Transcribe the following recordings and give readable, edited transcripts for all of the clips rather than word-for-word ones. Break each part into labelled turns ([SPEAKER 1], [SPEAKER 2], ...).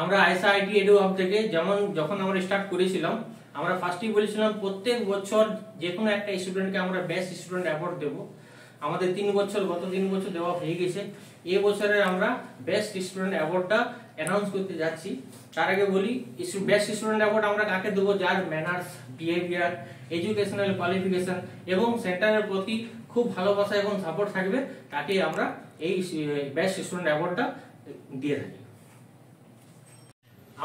[SPEAKER 1] আমরা আইসা IT edu hub থেকে যখন আমরা স্টার্ট করেছিলাম, আমরা ফার্স্টই বলেছিলাম প্রত্যেক বছর যে কোনো একটা স্টুডেন্টকে আমরা বেস্ট স্টুডেন্ট অ্যাওয়ার্ড দেব। আমাদের গত 3 বছর দেওয়া হয়ে গেছে। এই বছরে আমরা বেস্ট স্টুডেন্ট অ্যাওয়ার্ডটা অ্যানাউন্স করতে যাচ্ছি। তার আগে বলি, বেস্ট স্টুডেন্ট অ্যাওয়ার্ড আমরা কাকে দেবো? যার ম্যানার্স, বিহেভিয়ার, এডুকেশনাল কোয়ালিফিকেশন এবং সেন্টারের প্রতি খুব ভালোবাসা এবং সাপোর্ট থাকবে, তাকে আমরা এই বেস্ট স্টুডেন্ট অ্যাওয়ার্ডটা দিয়ে থাকি।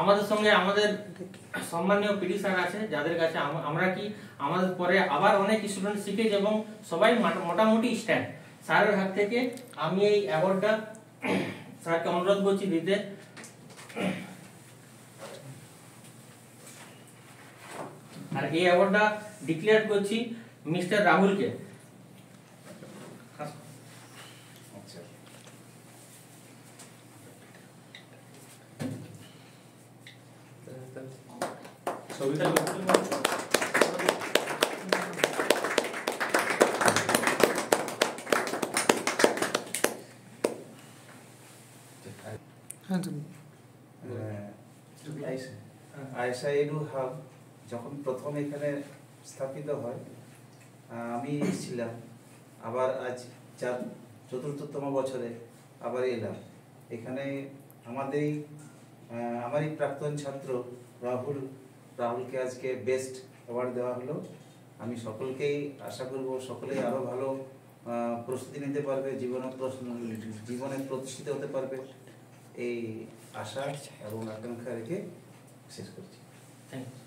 [SPEAKER 1] আমাদের সঙ্গে আমাদের সম্মানীয় পিডি স্যার আছে, যাদের কাছে আমরা কি আমাদের পরে আবার অনেক স্টুডেন্ট শিখেছে এবং সবাই মোটামুটি স্ট্যান্ড। স্যারের হাত থেকে আমি এই অ্যাওয়ার্ডটা স্যারকে অনুরোধ করছি দিতে। আর এই অ্যাওয়ার্ডটা ডিক্লেয়ার করছি মিস্টার রাহুলকে।
[SPEAKER 2] আয়েশা এডু হাব যখন প্রথম এখানে স্থাপিত হয়, আমি এসেছিলাম, আবার আজ 4র্থতম বছরে আবার এলাম এখানে। আমারই প্রাক্তন ছাত্র রাহুলকে আজকে বেস্ট অ্যাওয়ার্ড দেওয়া হলো। আমি সকলকেই আশা করব সকলেই আরও ভালো প্রস্তুতি নিতে পারবে, জীবনে প্রতিষ্ঠিত হতে পারবে, এই আশা এবং আকাঙ্ক্ষা রেখে শেষ করছি।
[SPEAKER 1] Thank you.